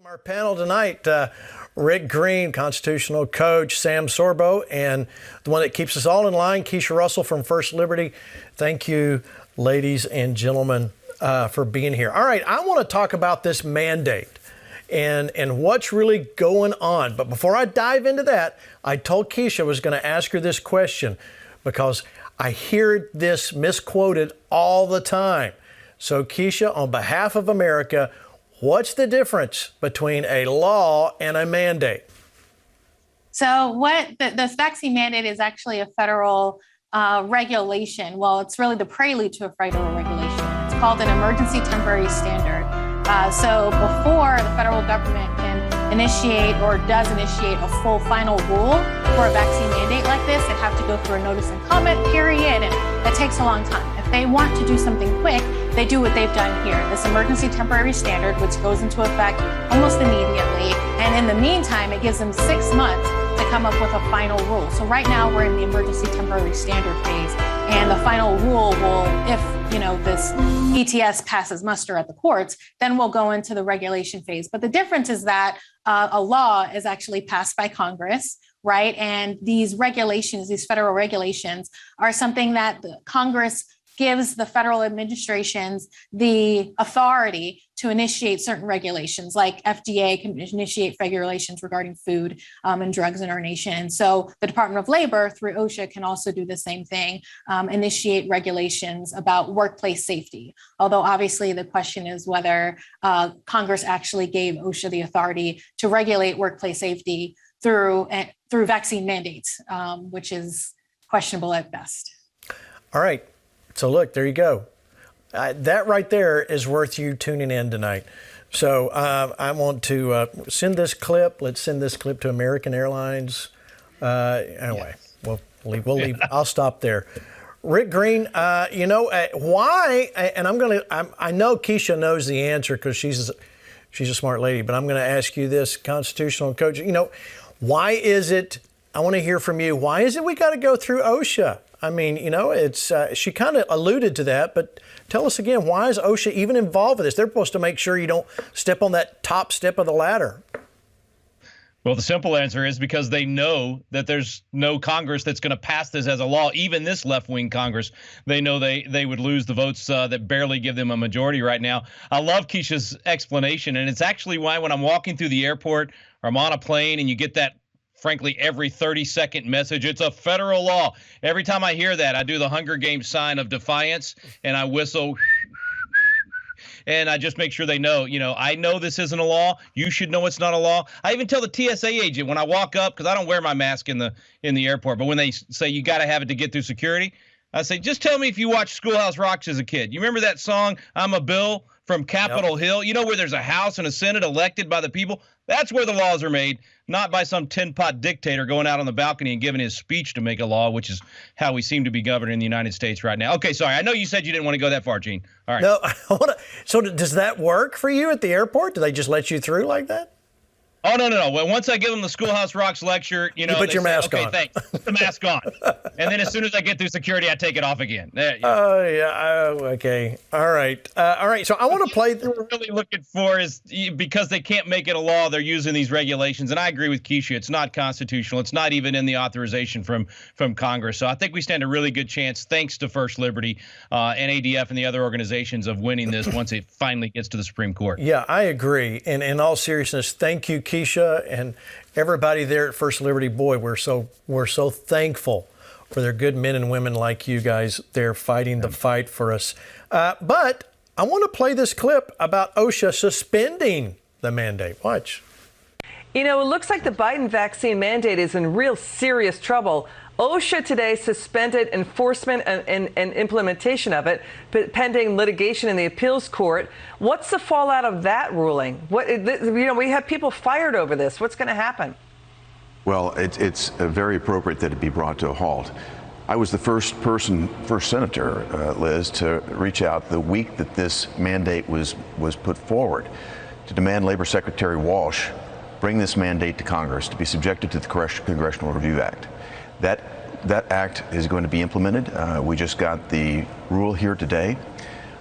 Our panel tonight, Rick Green, constitutional coach, Sam Sorbo, and the one that keeps us all in line, Keisha Russell from First Liberty. Thank you, ladies and gentlemen, for being here. All right, I want to talk about this mandate and what's really going on. But before I dive into that, I told Keisha I was going to ask her this question because I hear this misquoted all the time. So, Keisha, on behalf of America, what's the difference between a law and a mandate? So what this vaccine mandate is actually a federal regulation. Well, it's really the prelude to a federal regulation. It's called an emergency temporary standard. So before the federal government can initiate or does initiate a full final rule for a vaccine mandate like this, they have to go through a notice and comment period, and that takes a long time. If they want to do something quick, they do what they've done here, this emergency temporary standard, which goes into effect almost immediately. And in the meantime, it gives them 6 months to come up with a final rule. So right now we're in the emergency temporary standard phase, and the final rule will, if this ETS passes muster at the courts, then we'll go into the regulation phase. But the difference is that a law is actually passed by Congress, right? And these regulations, these federal regulations, are something that the Congress gives the federal administrations the authority to initiate certain regulations, like FDA can initiate regulations regarding food and drugs in our nation. So the Department of Labor, through Osha, can also do the same thing, initiate regulations about workplace safety. Although obviously the question is whether Congress actually gave Osha the authority to regulate workplace safety through vaccine mandates, which is questionable at best. All right. So look, there you go. That right there is worth you tuning in tonight. So I want to send this clip. Let's send this clip to American Airlines. Anyway, yes. We'll leave. I'll stop there. Rick Green, why? And I know Keisha knows the answer because she's a smart lady. But I'm going to ask you this, constitutional coach. Why is it? I want to hear from you. Why is it we got to go through OSHA? I mean, it's she kind of alluded to that, but tell us again, why is OSHA even involved with this? They're supposed to make sure you don't step on that top step of the ladder. Well, the simple answer is because they know that there's no Congress that's going to pass this as a law. Even this left-wing Congress, they know they would lose the votes that barely give them a majority right now. I love Keisha's explanation, and it's actually why when I'm walking through the airport or I'm on a plane and you get that, frankly, every 30-second message, it's a federal law. Every time I hear that, I do the Hunger Games sign of defiance, and I whistle, and I just make sure they know, I know this isn't a law. You should know it's not a law. I even tell the TSA agent when I walk up, because I don't wear my mask in the airport, but when they say you got to have it to get through security, I say, just tell me if you watched Schoolhouse Rock as a kid. You remember that song, I'm a Bill, from Capitol Hill? Where there's a House and a Senate elected by the people? That's where the laws are made, not by some tin-pot dictator going out on the balcony and giving his speech to make a law, which is how we seem to be governed in the United States right now. Okay, sorry. I know you said you didn't want to go that far, Gene. All right. No, so does that work for you at the airport? Do they just let you through like that? Oh, no. Well, once I give them the Schoolhouse Rocks lecture, you put your mask on. Okay, thanks. Put the mask on. And then as soon as I get through security, I take it off again. Okay. All right. So I want to play. What we're really looking for is, because they can't make it a law, they're using these regulations. And I agree with Keisha. It's not constitutional. It's not even in the authorization from Congress. So I think we stand a really good chance, thanks to First Liberty and ADF and the other organizations, of winning this once it finally gets to the Supreme Court. Yeah, I agree. And in all seriousness, thank you, Keisha, and everybody there at First Liberty. Boy, we're so thankful for their good men and women like you guys there fighting the fight for us. But I want to play this clip about OSHA suspending the mandate. Watch. It looks like the Biden vaccine mandate is in real serious trouble. OSHA today suspended enforcement and implementation of it, pending litigation in the appeals court. What's the fallout of that ruling? We have people fired over this. What's going to happen? Well, it's very appropriate that it be brought to a halt. I was the first senator, Liz, to reach out the week that this mandate was put forward to demand Labor Secretary Walsh bring this mandate to Congress to be subjected to the Congressional Review Act. That act is going to be implemented. We just got the rule here today.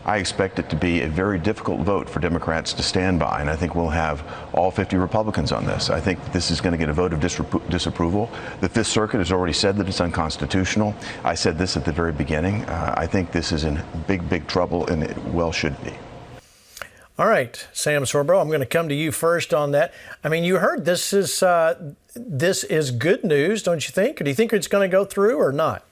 I expect it to be a very difficult vote for Democrats to stand by, and I think we'll have all 50 Republicans on this. I think this is going to get a vote of disapproval. The Fifth Circuit has already said that it's unconstitutional. I said this at the very beginning. I think this is in big, big trouble, and it well should be. All right, Sam Sorbo, I'm going to come to you first on that. I mean, you heard this is good news, don't you think? Or do you think it's going to go through or not?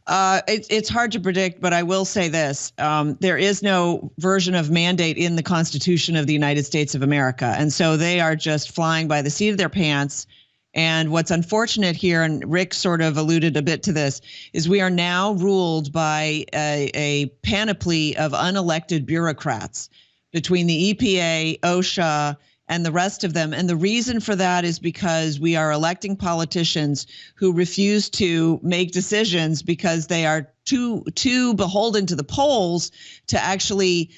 It's hard to predict, but I will say this. There is no version of mandate in the Constitution of the United States of America. And so they are just flying by the seat of their pants. And what's unfortunate here, and Rick sort of alluded a bit to this, is we are now ruled by a panoply of unelected bureaucrats between the EPA, Osha, and the rest of them. And the reason for that is because we are electing politicians who refuse to make decisions because they are too beholden to the polls to actually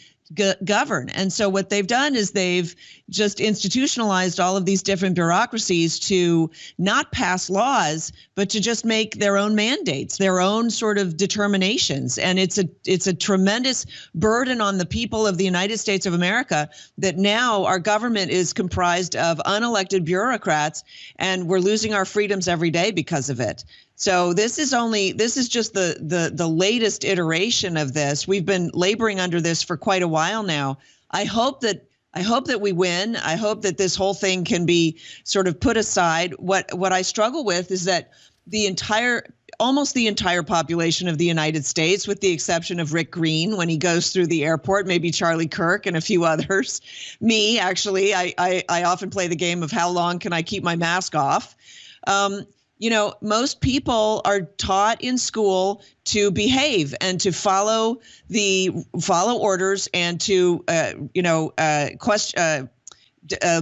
govern. And so what they've done is they've just institutionalized all of these different bureaucracies to not pass laws, but to just make their own mandates, their own sort of determinations. And it's a tremendous burden on the people of the United States of America that now our government is comprised of unelected bureaucrats, and we're losing our freedoms every day because of it. So this is just the latest iteration of this. We've been laboring under this for quite a while now. I hope that we win. I hope that this whole thing can be sort of put aside. What I struggle with is that almost the entire population of the United States, with the exception of Rick Green when he goes through the airport, maybe Charlie Kirk and a few others. Me, actually, I often play the game of how long can I keep my mask off? Most people are taught in school to behave and to follow orders and to,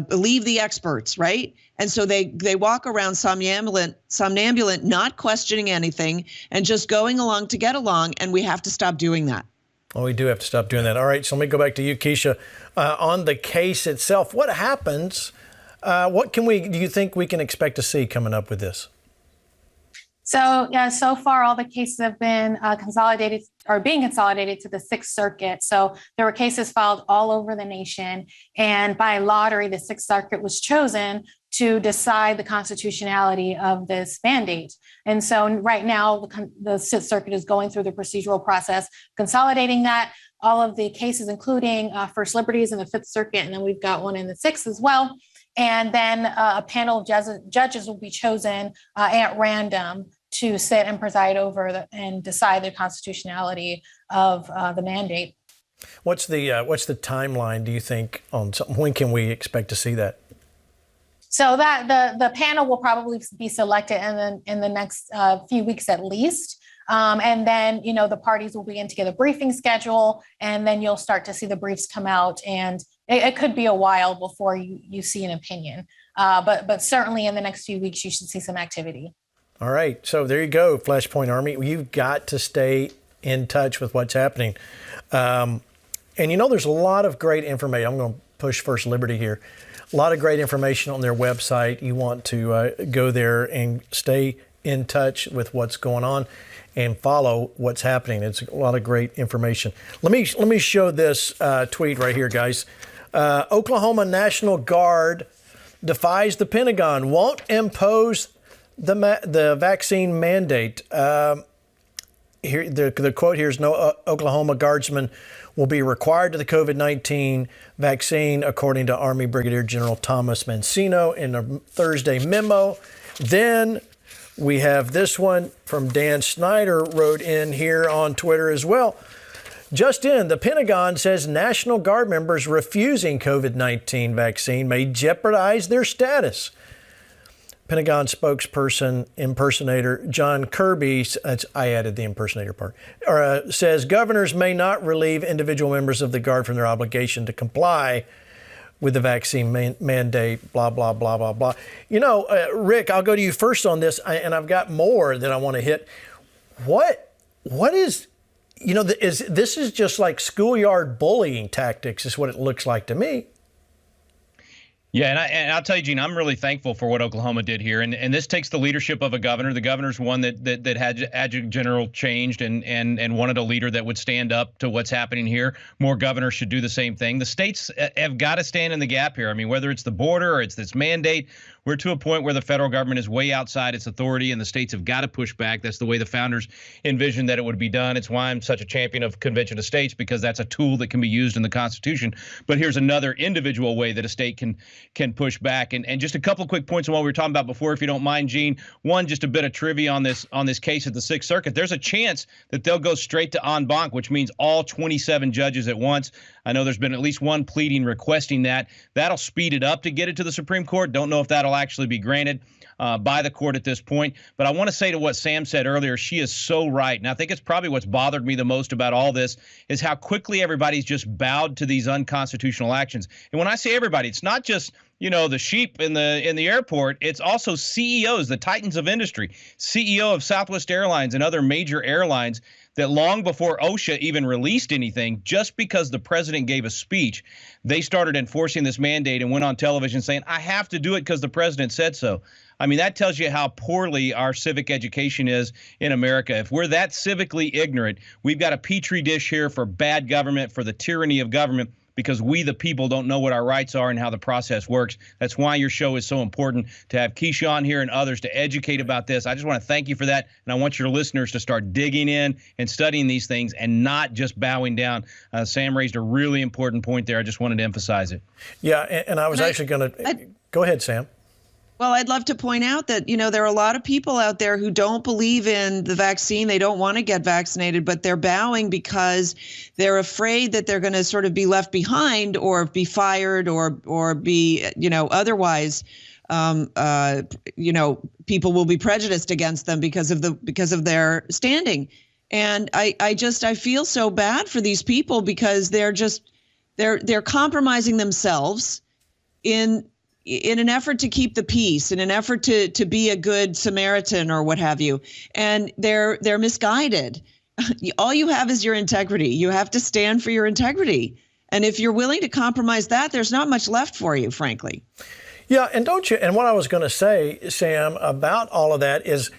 believe the experts, right? And so they walk around somnambulant, not questioning anything and just going along to get along. And we have to stop doing that. Well, we do have to stop doing that. All right, so let me go back to you, Keisha. On the case itself, what happens? What do you think we can expect to see coming up with this? So far all the cases have been consolidated or being consolidated to the Sixth Circuit. So there were cases filed all over the nation, and by lottery, the Sixth Circuit was chosen to decide the constitutionality of this mandate. And so right now, the Sixth Circuit is going through the procedural process, consolidating that, all of the cases, including First Liberties in the Fifth Circuit, and then we've got one in the Sixth as well. And then a panel of judges will be chosen at random to sit and preside over and decide the constitutionality of the mandate. What's the timeline, do you think, on something? When can we expect to see that? So that the panel will probably be selected in the next few weeks at least. And then, the parties will begin to get a briefing schedule, and then you'll start to see the briefs come out, and it could be a while before you see an opinion. But certainly in the next few weeks, you should see some activity. All right. So there you go, Flashpoint Army. You've got to stay in touch with what's happening. And there's a lot of great information. I'm going to push First Liberty here. A lot of great information on their website. You want to go there and stay in touch with what's going on and follow what's happening. It's a lot of great information. Let me show this tweet right here, guys. Oklahoma National Guard defies the Pentagon, won't impose the vaccine mandate. Here, the quote here is, no Oklahoma Guardsman will be required to the COVID-19 vaccine, according to Army Brigadier General Thomas Mancino in a Thursday memo. Then we have this one from Dan Snyder, wrote in here on Twitter as well. Just in, the Pentagon says National Guard members refusing COVID-19 vaccine may jeopardize their status. Pentagon spokesperson impersonator John Kirby, I added the impersonator part, says governors may not relieve individual members of the Guard from their obligation to comply with the vaccine mandate, blah, blah, blah, blah, blah. Rick, I'll go to you first on this, and I've got more that I want to hit. What is, this is just like schoolyard bullying tactics is what it looks like to me. Yeah, and I'll tell you, Gene, I'm really thankful for what Oklahoma did here, and this takes the leadership of a governor. The governor's one that had adjutant general changed and wanted a leader that would stand up to what's happening here. More governors should do the same thing. The states have got to stand in the gap here. I mean, whether it's the border or it's this mandate, we're to a point where the federal government is way outside its authority, and the states have got to push back. That's the way the founders envisioned that it would be done. It's why I'm such a champion of Convention of States, because that's a tool that can be used in the Constitution. But here's another individual way that a state can push back. And just a couple of quick points on what we were talking about before, if you don't mind, Gene. One, just a bit of trivia on this case at the Sixth Circuit. There's a chance that they'll go straight to en banc, which means all 27 judges at once. I know there's been at least one pleading requesting that. That'll speed it up to get it to the Supreme Court. Don't know if that'll actually be granted by the court at this point. But I want to say to what Sam said earlier, she is so right. And I think it's probably what's bothered me the most about all this is how quickly everybody's just bowed to these unconstitutional actions. And when I say everybody, it's not just the sheep in the airport. It's also CEOs, the titans of industry, CEO of Southwest Airlines and other major airlines, that long before OSHA even released anything, just because the president gave a speech, they started enforcing this mandate and went on television saying, I have to do it because the president said so. I mean, that tells you how poorly our civic education is in America. If we're that civically ignorant, we've got a petri dish here for bad government, for the tyranny of government, because we, the people, don't know what our rights are and how the process works. That's why your show is so important, to have Keisha on here and others to educate about this. I just want to thank you for that, and I want your listeners to start digging in and studying these things and not just bowing down. Sam raised a really important point there. I just wanted to emphasize it. Yeah, and I was actually going to – go ahead, Sam. Well, I'd love to point out that, there are a lot of people out there who don't believe in the vaccine. They don't want to get vaccinated, but they're bowing because they're afraid that they're going to sort of be left behind or be fired or be, otherwise, people will be prejudiced against them because of their standing. And I feel so bad for these people because they're compromising themselves in an effort to keep the peace, in an effort to be a good Samaritan or what have you. And they're misguided. All you have is your integrity. You have to stand for your integrity. And if you're willing to compromise that, there's not much left for you, frankly. Yeah, and don't you? And what I was going to say, Sam, about all of that is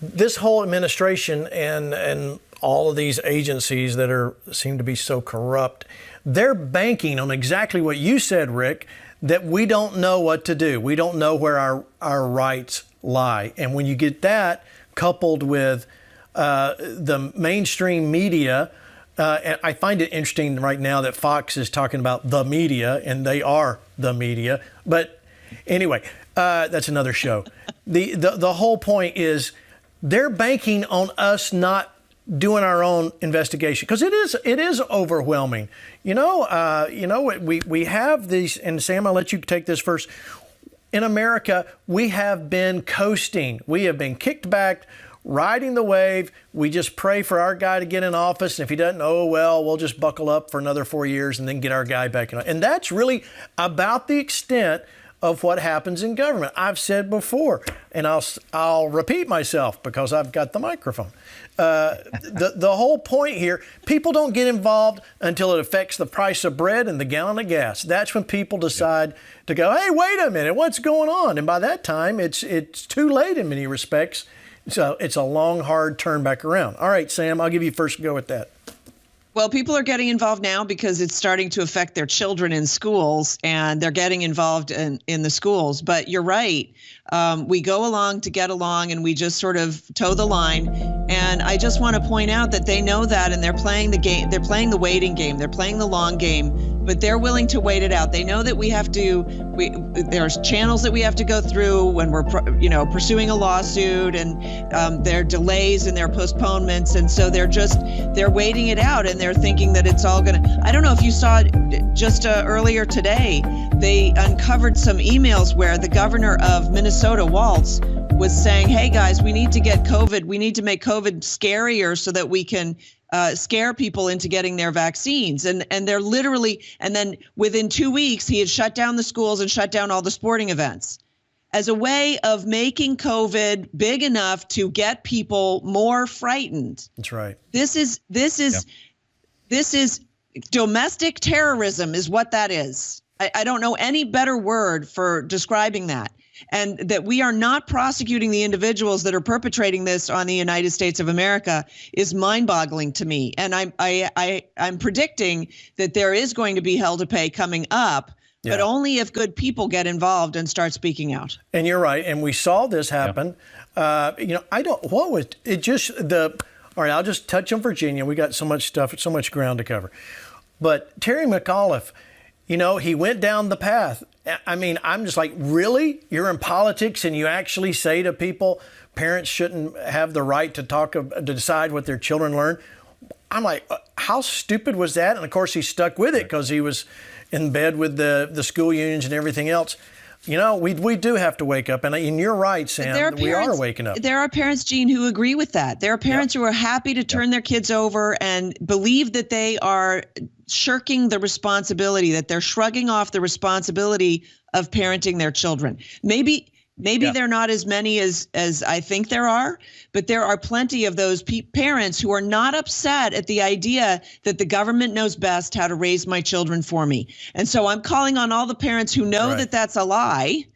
this whole administration and all of these agencies that seem to be so corrupt, they're banking on exactly what you said, Rick, that we don't know what to do. We don't know where our rights lie. And when you get that coupled with the mainstream media, and I find it interesting right now that Fox is talking about the media, and they are the media. But anyway, that's another show. The whole point is they're banking on us not doing our own investigation, because it is overwhelming. We have these, and Sam, I'll let you take this first. In America, we have been coasting. We have been kicked back, riding the wave. We just pray for our guy to get in office, and if he doesn't, we'll just buckle up for another 4 years and then get our guy back in. And that's really about the extent of what happens in government. I've said before, and I'll repeat myself because I've got the microphone. The whole point here, people don't get involved until it affects the price of bread and the gallon of gas. That's when people decide to go, hey, wait a minute, what's going on? And by that time, it's too late in many respects. So it's a long, hard turn back around. All right, Sam, I'll give you first go at that. Well, people are getting involved now because it's starting to affect their children in schools, and they're getting involved in the schools. But you're right. We go along to get along, and we just sort of toe the line. And I just want to point out that they know that, and they're playing the game. They're playing the waiting game. They're playing the long game, but they're willing to wait it out. They know that there's channels that we have to go through when we're, pursuing a lawsuit, and there are delays and there are postponements. And so they're waiting it out, and they're thinking that it's all going to, I don't know if you saw just earlier today, they uncovered some emails where the governor of Minnesota, Walz, was saying, hey guys, we need to make COVID scarier so that we can scare people into getting their vaccines. And they're literally, and then within 2 weeks, he had shut down the schools and shut down all the sporting events as a way of making COVID big enough to get people more frightened. That's right. This is domestic terrorism is what that is. I don't know any better word for describing that. And that we are not prosecuting the individuals that are perpetrating this on the United States of America is mind-boggling to me. And I'm predicting that there is going to be hell to pay coming up, but only if good people get involved and start speaking out. And you're right. And we saw this happen. You know, all right, I'll just touch on Virginia. We got so much stuff, so much ground to cover. But Terry McAuliffe, you know, he went down the path. I mean, I'm just like, really? You're in politics and you actually say to people, parents shouldn't have the right to decide what their children learn? I'm like, how stupid was that? And of course, he stuck with it because he was in bed with the school unions and everything else. You know, we do have to wake up. And you're right, Sam, we are waking up. There are parents, Gene, who agree with that. There are parents who are happy to turn their kids over and believe that they are shirking the responsibility, that they're shrugging off the responsibility of parenting their children. Maybe there are not as many as I think there are, but there are plenty of those parents who are not upset at the idea that the government knows best how to raise my children for me. And so I'm calling on all the parents who know that that's a lie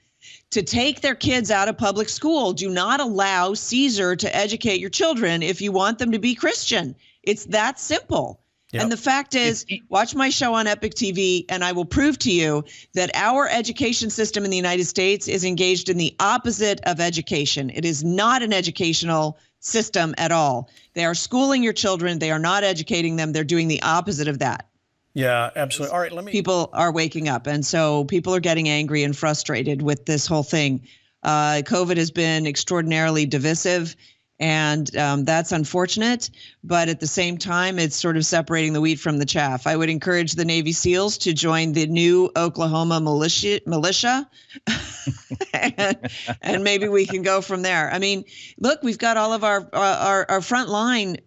to take their kids out of public school. Do not allow Caesar to educate your children if you want them to be Christian. It's that simple. Yep. And the fact is, watch my show on Epic TV, and I will prove to you that our education system in the United States is engaged in the opposite of education. It is not an educational system at all. They are schooling your children. They are not educating them. They're doing the opposite of that. Yeah, absolutely. All right, People are waking up, and so people are getting angry and frustrated with this whole thing. COVID has been extraordinarily divisive. And that's unfortunate, but at the same time, it's sort of separating the wheat from the chaff. I would encourage the Navy SEALs to join the new Oklahoma militia, and maybe we can go from there. I mean, look, we've got all of our frontline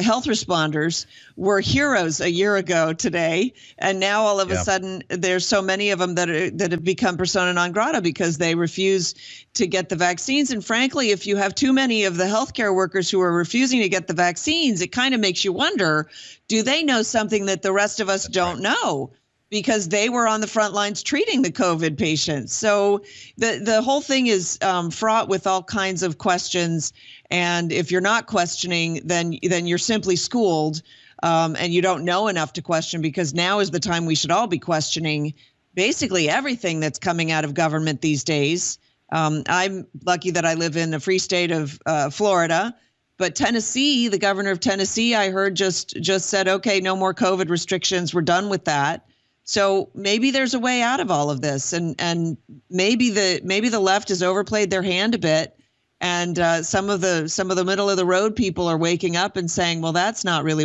health responders were heroes a year ago today, and now all of a sudden there's so many of them that have become persona non grata because they refuse to get the vaccines. And frankly, if you have too many of the healthcare workers who are refusing to get the vaccines, it kind of makes you wonder, do they know something that the rest of us don't know? Because they were on the front lines treating the COVID patients. So the whole thing is fraught with all kinds of questions. And if you're not questioning, then you're simply schooled, and you don't know enough to question, because now is the time we should all be questioning basically everything that's coming out of government these days. I'm lucky that I live in the free state of Florida, but Tennessee, the governor of Tennessee, I heard just said, okay, no more COVID restrictions. We're done with that. So maybe there's a way out of all of this, and maybe the left has overplayed their hand a bit, and some of the middle of the road people are waking up and saying, well, that's not really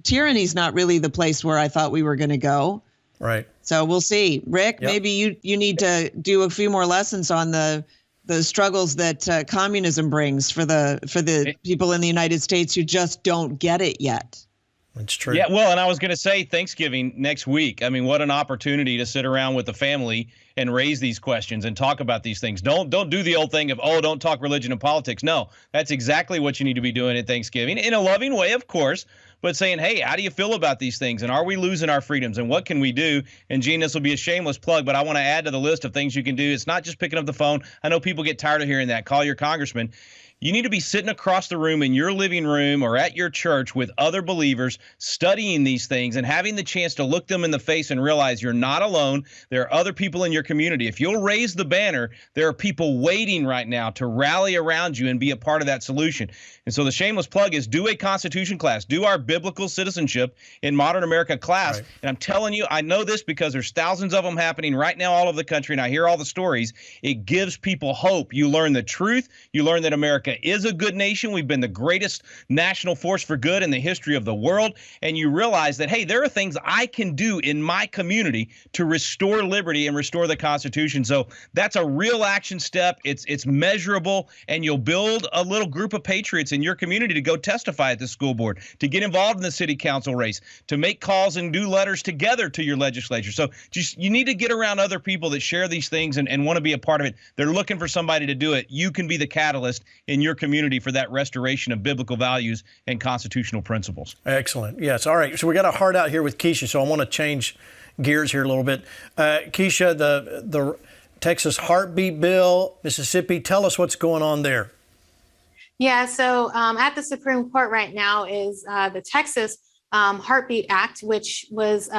tyranny's not really the place where I thought we were going to go. Right. So we'll see. Rick, maybe you need to do a few more lessons on the struggles that communism brings for the people in the United States who just don't get it yet. It's true. Yeah, well, and I was going to say Thanksgiving next week. I mean, what an opportunity to sit around with the family and raise these questions and talk about these things. Don't do the old thing of, don't talk religion and politics. No, that's exactly what you need to be doing at Thanksgiving, in a loving way, of course, but saying, hey, how do you feel about these things? And are we losing our freedoms? And what can we do? And Gene, this will be a shameless plug, but I want to add to the list of things you can do. It's not just picking up the phone. I know people get tired of hearing that. Call your congressman. You need to be sitting across the room in your living room or at your church with other believers, studying these things and having the chance to look them in the face and realize you're not alone. There are other people in your community. If you'll raise the banner, there are people waiting right now to rally around you and be a part of that solution. And so the shameless plug is do a Constitution class, do our biblical citizenship in modern America class. Right. And I'm telling you, I know this because there's thousands of them happening right now all over the country, and I hear all the stories. It gives people hope. You learn the truth. You learn that America is a good nation. We've been the greatest national force for good in the history of the world. And you realize that, hey, there are things I can do in my community to restore liberty and restore the Constitution. So that's a real action step. It's measurable, and you'll build a little group of patriots in your community to go testify at the school board, to get involved in the city council race, to make calls and do letters together to your legislature. So you need to get around other people that share these things and want to be a part of it. They're looking for somebody to do it. You can be the catalyst in your community for that restoration of biblical values and constitutional principles. Excellent. Yes. All right. So we got a heart out here with Keisha. So I want to change gears here a little bit. Keisha, the Texas heartbeat bill, Mississippi, tell us what's going on there. Yeah, so at the Supreme Court right now is the Texas Heartbeat Act, which was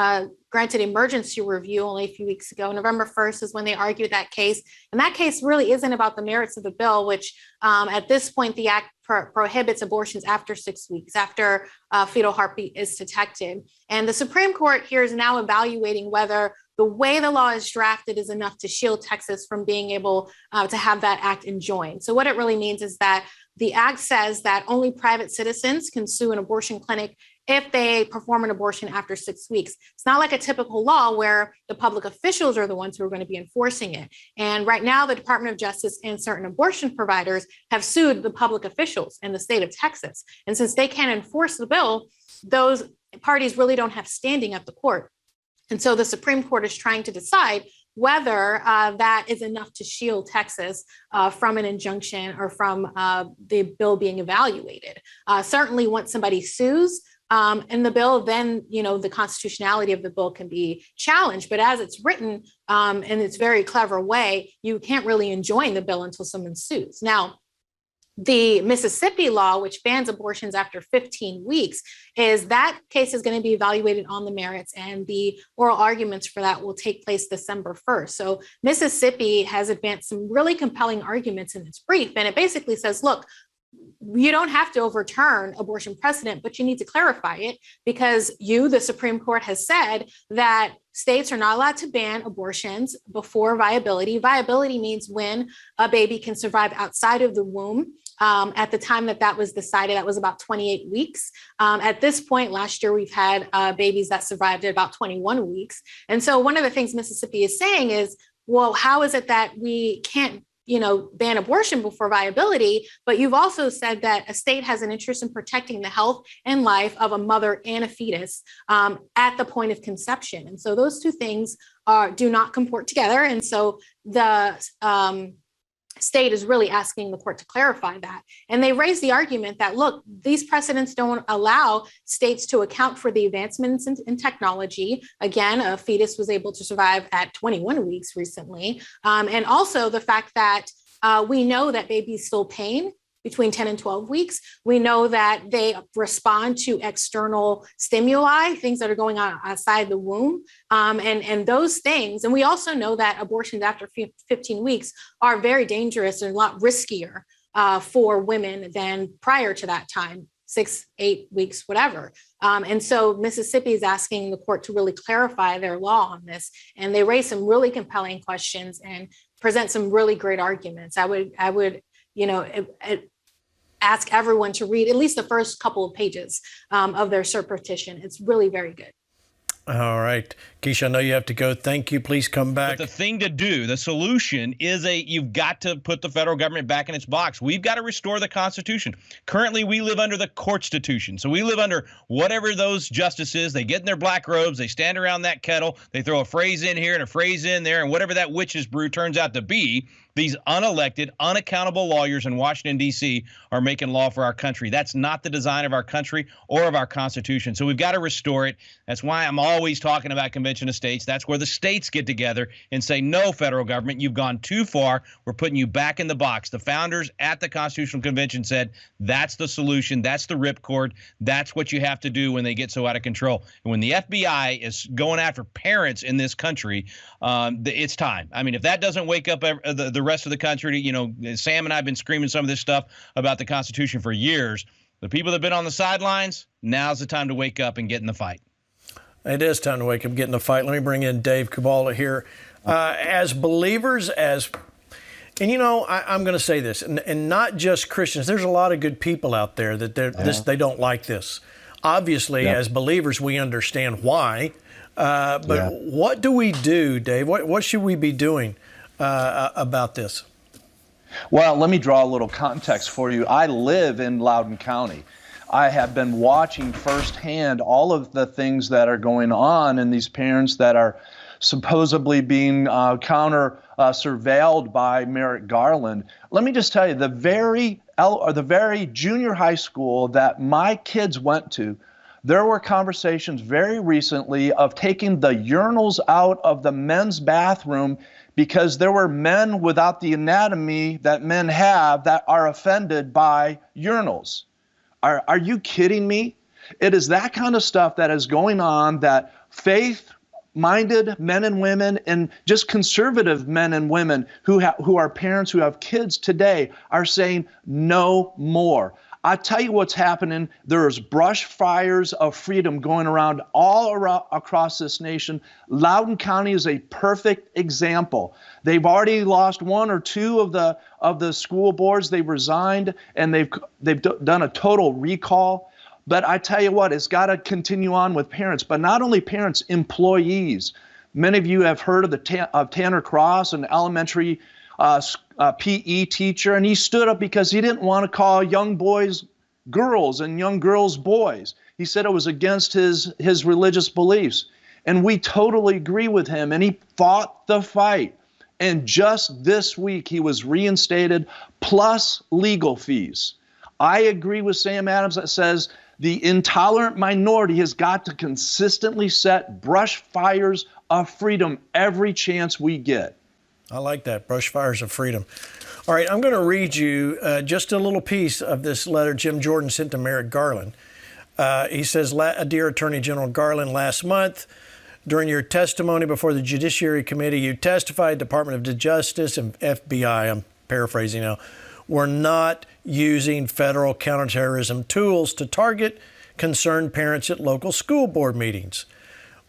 granted emergency review only a few weeks ago. November 1st is when they argued that case. And that case really isn't about the merits of the bill, which at this point, the act prohibits abortions after 6 weeks, after fetal heartbeat is detected. And the Supreme Court here is now evaluating whether the way the law is drafted is enough to shield Texas from being able to have that act enjoined. So what it really means is that the act says that only private citizens can sue an abortion clinic if they perform an abortion after 6 weeks. It's not like a typical law where the public officials are the ones who are going to be enforcing it. And right now, the Department of Justice and certain abortion providers have sued the public officials in the state of Texas. And since they can't enforce the bill, those parties really don't have standing at the court. And so the Supreme Court is trying to decide whether that is enough to shield Texas from an injunction or from the bill being evaluated. Certainly, once somebody sues in the bill, then the constitutionality of the bill can be challenged. But as it's written in its very clever way, you can't really enjoin the bill until someone sues. Now, the Mississippi law, which bans abortions after 15 weeks, that case is going to be evaluated on the merits, and the oral arguments for that will take place December 1st. So Mississippi has advanced some really compelling arguments in its brief, and it basically says, look, you don't have to overturn abortion precedent, but you need to clarify it because the Supreme Court, has said that states are not allowed to ban abortions before viability. Viability means when a baby can survive outside of the womb. At the time that was decided, that was about 28 weeks. At this point, last year, we've had babies that survived at about 21 weeks. And so one of the things Mississippi is saying is, well, how is it that we can't ban abortion before viability, but you've also said that a state has an interest in protecting the health and life of a mother and a fetus at the point of conception. And so those two things do not comport together. And so the state is really asking the court to clarify that. And they raise the argument that, look, these precedents don't allow states to account for the advancements in technology. Again, a fetus was able to survive at 21 weeks recently. And also the fact that we know that babies feel pain between 10 and 12 weeks. We know that they respond to external stimuli, things that are going on outside the womb, and those things. And we also know that abortions after 15 weeks are very dangerous and a lot riskier for women than prior to that time, 6, 8 weeks, whatever. And so Mississippi is asking the court to really clarify their law on this. And they raise some really compelling questions and present some really great arguments. I would ask everyone to read at least the first couple of pages of their cert petition. It's really very good. All right. Keisha, I know you have to go. Thank you. Please come back. But the thing to do, the solution is you've got to put the federal government back in its box. We've got to restore the Constitution. Currently, we live under the Courtstitution. So we live under whatever those justices, they get in their black robes, they stand around that kettle, they throw a phrase in here and a phrase in there, and whatever that witch's brew turns out to be, these unelected, unaccountable lawyers in Washington, D.C. are making law for our country. That's not the design of our country or of our Constitution. So we've got to restore it. That's why I'm always talking about Convention of States. That's where the states get together and say, no, federal government, you've gone too far. We're putting you back in the box. The founders at the Constitutional Convention said that's the solution. That's the ripcord. That's what you have to do when they get so out of control. And when the FBI is going after parents in this country, it's time. I mean, if that doesn't wake up the rest of the country, Sam and I have been screaming some of this stuff about the Constitution for years. The people that have been on the sidelines, now's the time to wake up and get in the fight. It is time to wake up, get in the fight. Let me bring in Dave Kabbalah here. As believers, I'm going to say this, and not just Christians. There's a lot of good people out there that they don't like this. Obviously, as believers, we understand why. But what do we do, Dave? What should we be doing about this? Well, let me draw a little context for you. I live in Loudoun County. I have been watching firsthand all of the things that are going on and these parents that are supposedly being surveilled by Merrick Garland. Let me just tell you, the very junior high school that my kids went to, There were conversations very recently of taking the urinals out of the men's bathroom because there were men without the anatomy that men have that are offended by urinals. Are you kidding me? It is that kind of stuff that is going on, that faith-minded men and women and just conservative men and women who are parents who have kids today are saying no more. I tell you what's happening. There's brush fires of freedom going around across this nation. Loudoun County is a perfect example. They've already lost one or two of the school boards. They've resigned, and they've done a total recall. But I tell you what, it's got to continue on with parents, but not only parents, employees. Many of you have heard of Tanner Cross, an elementary PE teacher, and he stood up because he didn't want to call young boys girls and young girls boys. He said it was against his religious beliefs. And we totally agree with him, and he fought the fight. And just this week, he was reinstated, plus legal fees. I agree with Sam Adams that says the intolerant minority has got to consistently set brush fires of freedom every chance we get. I like that, brush fires of freedom. All right, I'm going to read you just a little piece of this letter Jim Jordan sent to Merrick Garland. He says, Dear Attorney General Garland, last month, during your testimony before the Judiciary Committee, you testified Department of Justice and FBI, I'm paraphrasing now, were not using federal counterterrorism tools to target concerned parents at local school board meetings.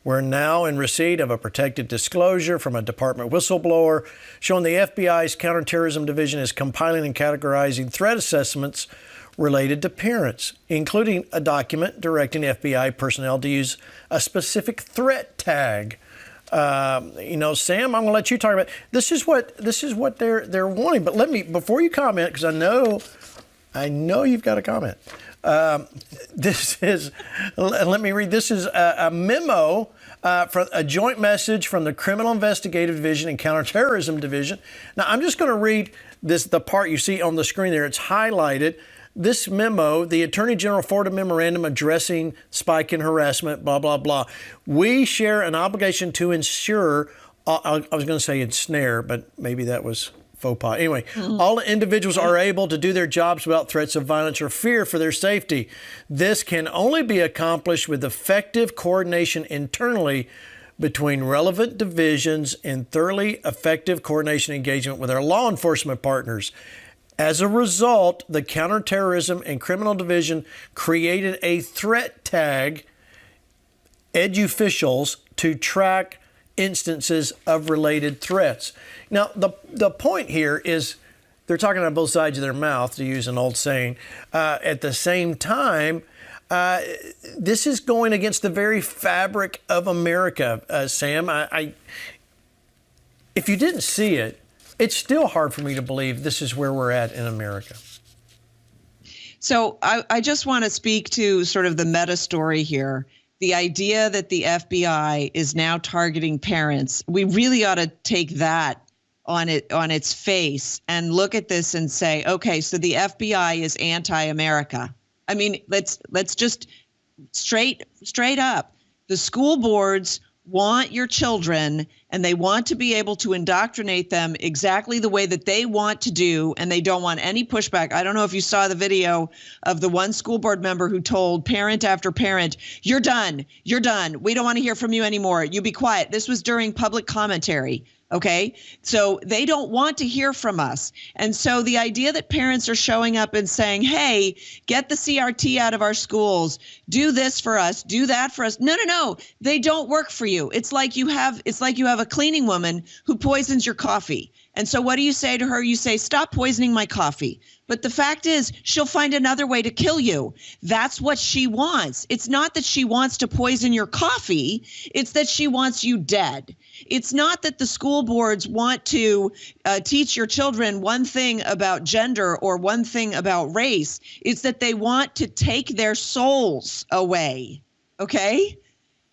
We're now in receipt of a protected disclosure from a department whistleblower showing the FBI's Counterterrorism Division is compiling and categorizing threat assessments related to parents, including a document directing FBI personnel to use a specific threat tag. Sam, I'm going to let you talk about this. Is what they're wanting. But before you comment, because I know you've got a comment. Let me read. This is a memo from a joint message from the Criminal Investigative Division and Counterterrorism Division. Now, I'm just going to read the part you see on the screen there. It's highlighted. This memo, the Attorney General forwarded a memorandum addressing spike in harassment, blah, blah, blah. We share an obligation to ensure, I was going to say ensnare, but maybe that was faux pas. Anyway, all individuals are able to do their jobs without threats of violence or fear for their safety. This can only be accomplished with effective coordination internally between relevant divisions and thoroughly effective coordination engagement with our law enforcement partners. As a result, the Counterterrorism and Criminal Division created a threat tag, EduFficials, to track instances of related threats. Now, the point here is they're talking on both sides of their mouth, to use an old saying. At the same time, this is going against the very fabric of America, Sam. If you didn't see it, it's still hard for me to believe this is where we're at in America. So I just want to speak to sort of the meta story here. The idea that the FBI is now targeting parents, we really ought to take that on its face and look at this and say, okay, so the FBI is anti-America. I mean, let's just straight up. The school boards want your children, and they want to be able to indoctrinate them exactly the way that they want to do, and they don't want any pushback. I don't know if you saw the video of the one school board member who told parent after parent, you're done. We don't want to hear from you anymore. You be quiet. This was during public commentary. Okay, so they don't want to hear from us. And so the idea that parents are showing up and saying, hey, get the CRT out of our schools, do this for us, do that for us. No, they don't work for you. It's like you have a cleaning woman who poisons your coffee. And so what do you say to her? You say, stop poisoning my coffee. But the fact is, she'll find another way to kill you. That's what she wants. It's not that she wants to poison your coffee. It's that she wants you dead. It's not that the school boards want to teach your children one thing about gender or one thing about race. It's that they want to take their souls away. Okay?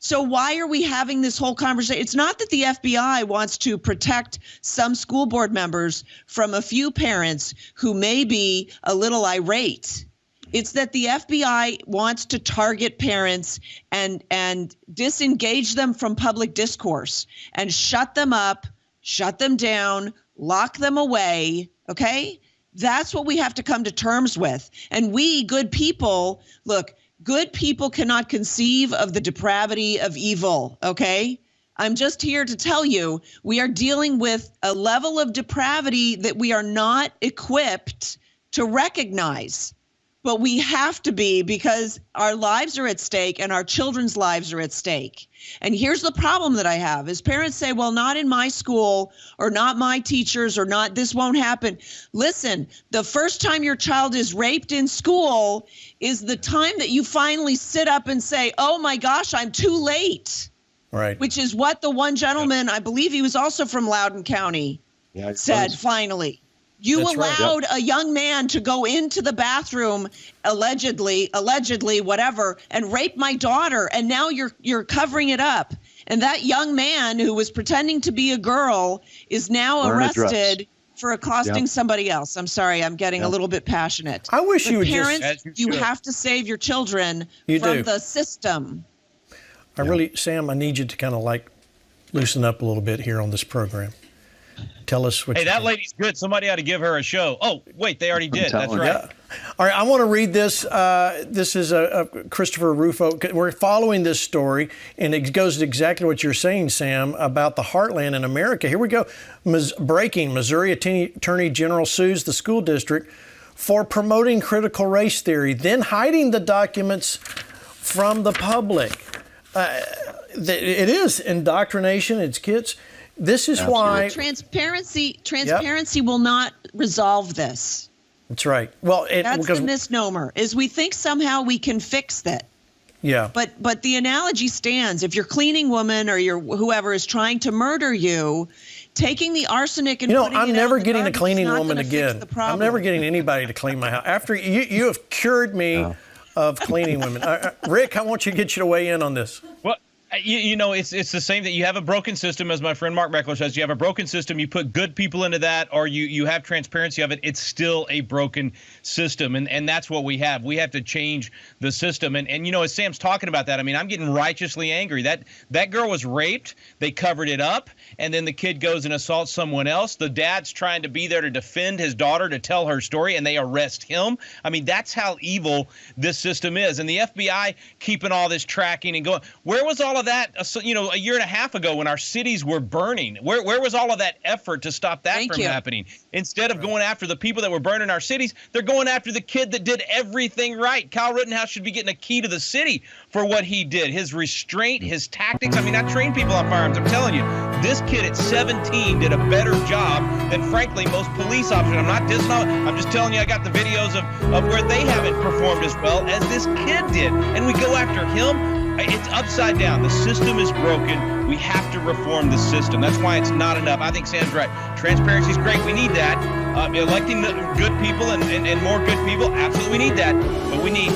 So why are we having this whole conversation? It's not that the FBI wants to protect some school board members from a few parents who may be a little irate. It's that the FBI wants to target parents and disengage them from public discourse and shut them up, shut them down, lock them away, okay? That's what we have to come to terms with. And we, good people, look, good people cannot conceive of the depravity of evil, okay? I'm just here to tell you, we are dealing with a level of depravity that we are not equipped to recognize. But we have to be, because our lives are at stake and our children's lives are at stake. And here's the problem that I have is parents say, well, not in my school or not my teachers or not, this won't happen. Listen, the first time your child is raped in school is the time that you finally sit up and say, oh my gosh, I'm too late. Right. Which is what the one gentleman, I believe he was also from Loudoun County, said finally. You That's right. allowed a young man to go into the bathroom, allegedly, whatever, and rape my daughter, and now you're covering it up. And that young man who was pretending to be a girl is now arrested for accosting somebody else. I'm sorry, I'm getting a little bit passionate. I wish but you would parents, you have to save your children from the system. I really, Sam, I need you to kind of like loosen up a little bit here on this program. Tell us what. Hey, that lady's good. Somebody ought to give her a show. Oh, wait, they already did. That's right. Yeah. All right, I want to read this. This is a Christopher Rufo. We're following this story, and it goes to exactly what you're saying, Sam, about the heartland in America. Here we go. Breaking: Missouri Attorney General sues the school district for promoting critical race theory, then hiding the documents from the public. It is indoctrination. It's kids. This is why transparency will not resolve this. That's right. Well, that's the misnomer, is we think somehow we can fix that. Yeah. But the analogy stands. If your cleaning woman or your whoever is trying to murder you, taking the arsenic and putting I'm it never out getting the a cleaning garbage is not woman gonna fix again. the problem. I'm never getting anybody to clean my house. After you have cured me of cleaning women. Rick, I want you to get you to weigh in on this. Well, you know, it's the same that you have a broken system, as my friend Mark Meckler says. You have a broken system. You put good people into that, or you have transparency of it. It's still a broken system, and that's what we have. We have to change the system. And you know, as Sam's talking about that, I mean, I'm getting righteously angry. That girl was raped. They covered it up, and then the kid goes and assaults someone else. The dad's trying to be there to defend his daughter, to tell her story, and they arrest him. I mean, that's how evil this system is. And the FBI keeping all this tracking and going. Where was all of that, you know, a year and a half ago when our cities were burning? Where was all of that effort to stop that from happening? Instead of going after the people that were burning our cities, they're going after the kid that did everything right. Kyle Rittenhouse should be getting a key to the city for what he did. His restraint, his tactics. I mean, I train people on firearms. I'm telling you, this kid at 17 did a better job than, frankly, most police officers. I'm not dissing on it. I'm just telling you, I got the videos of where they haven't performed as well as this kid did. And we go after him. It's upside down. The system is broken. We have to reform the system. That's why it's not enough. I think Sam's right. Transparency is great. We need that. Electing good people and more good people, absolutely we need that. But we need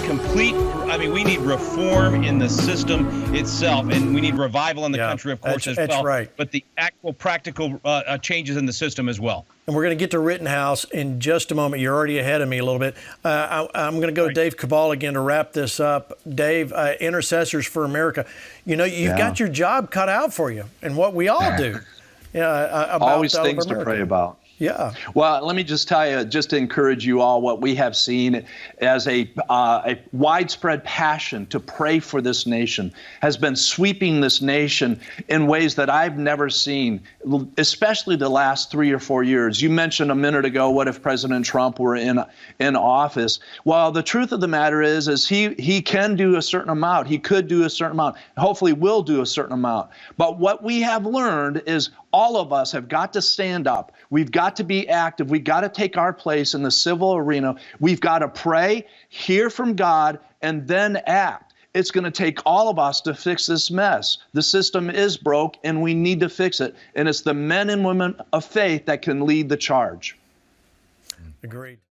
we need reform in the system itself. And we need revival in the country, of course, as well. That's right. But the actual practical changes in the system as well. And we're going to get to Rittenhouse in just a moment. You're already ahead of me a little bit. I'm going to go to Dave Cabal again to wrap this up. Dave, Intercessors for America. You know, you've got your job cut out for you, and what we all do. Always things to pray about. Yeah. Well, let me just tell you, just to encourage you all, what we have seen as a widespread passion to pray for this nation has been sweeping this nation in ways that I've never seen, especially the last 3 or 4 years. You mentioned a minute ago, what if President Trump were in office? Well, the truth of the matter is he can do a certain amount. He could do a certain amount. Hopefully will do a certain amount. But what we have learned is all of us have got to stand up. We've got to be active. We've got to take our place in the civil arena. We've got to pray, hear from God, and then act. It's going to take all of us to fix this mess. The system is broke, and we need to fix it. And it's the men and women of faith that can lead the charge. Agreed.